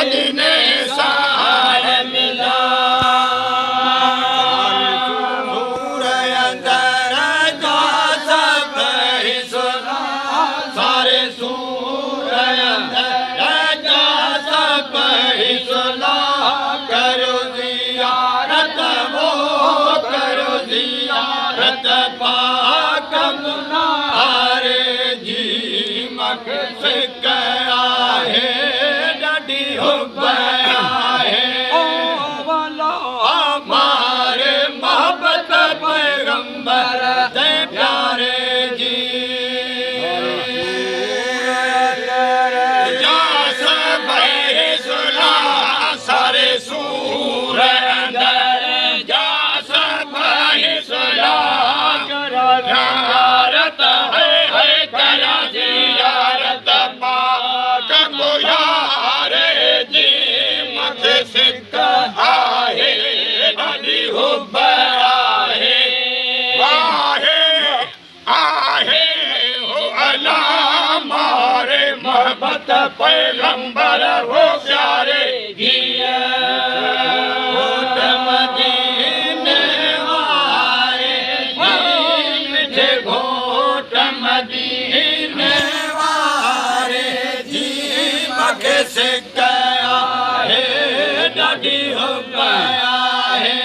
मदीने सार मिला सूर अंदर जा सब हिस्सा सारे सूर अंदर जा सब हिस्सा करो जियारत वो करो जियारत पाक मुनारे जी मख सिकया है डडी हुबया है हमारे मोहब्बत पैगंबर दे प्यारे जी जा सब हिस्सा सारे सूर अंदर जा सब हिस्सा करा जियारत है करा जियारत पाक मुनारे जी मख सिकया है डडी हुबया है आहे हो अला मारे मोहब्बत पैगंबर हो प्यारे जिया मदीने वाले मिठे घोट मदीने वाले जी मखे से गया है डडी हो गया है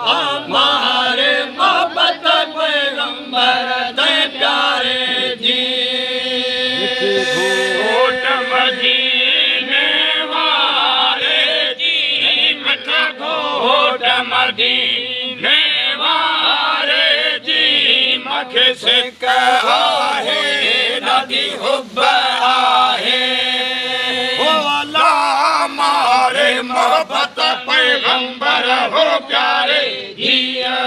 हमारे मोहब्बत पैगंबर दे प्यारे जी घोट मदीने वाले जी मिठा घोट मदीने वाले जी मखे से कहा है नदी हुब्बा है ओ अल्लाह मारे मोहब्बत पैगंबर हो प्यारे जिया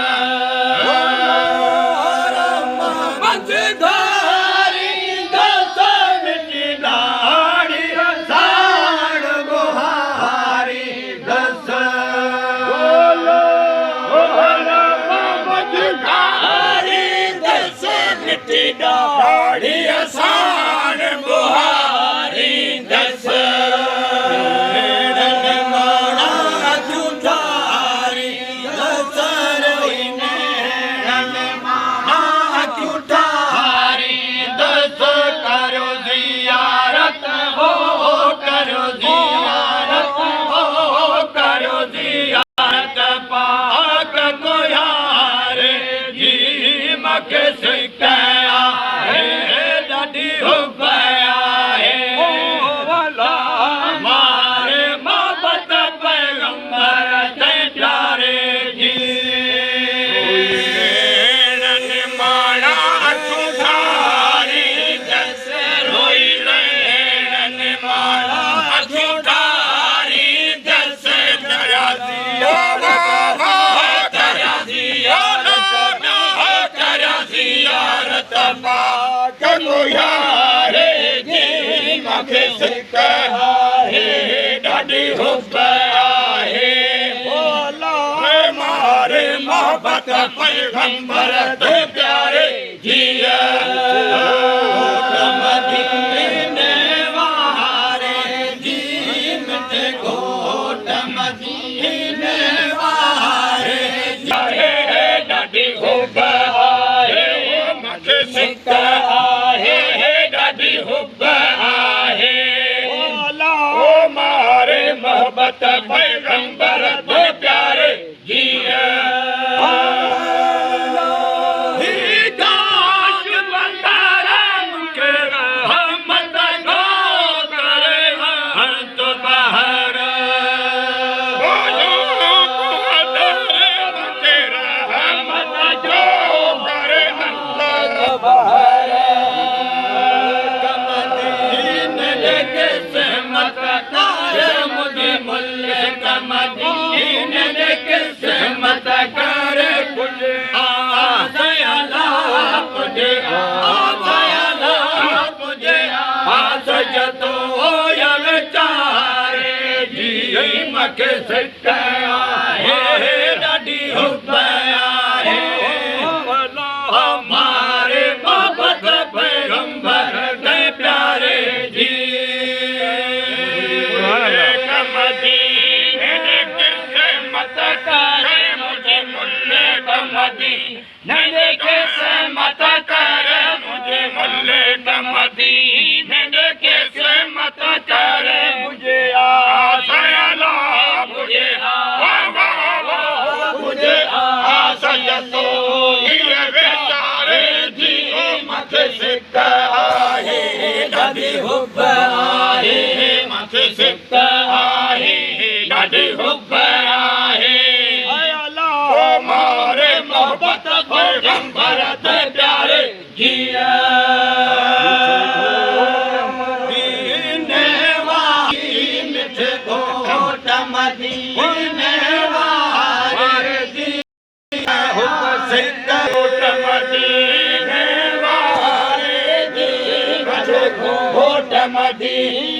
दाढ़ी आसान बुहारी दस माना झूठारी दस माना झूठारी दस करो जियारत हो करो जियारत हो करो जियारत पाक को यार जी मख सिकया डडी हुबया है हमारे मोहब्बत पैगंबर दे प्यारे जी माना झूठारी जैसे रोई रैन माना झूठारी जैसे दया दिया जियारत पाक मुनारे जी मखे सिकया है डडी हुबया है हमारे मोहब्बत पैगंबर दे प्यारे जिया मदीने वाले जी मिठे घोट मदीने वाले डडी हुबया है डडी हुबया है ओ मारे मोहब्बत पैगंबर दे प्यारे जिया मखे सिकया है डडी हुबया है हमारे मोहब्बत पैगंबर दे प्यारे जी किस्मत कर मुझे मलिक मदीने दे किस्मत कर मुझे आसला मुझे मुझे आसया तो ये बेचारे जी मथे सिक आहे ॾाढी हुब आहे मथे सिक आहे ॾाढी हुब आहे ओ मारे मोहब्बत पैगंबर ते प्यारे जिया मिठे घोट मदीने वारे जी हुब सिक घोट मदीने वारे जी मिठे घोट मदीने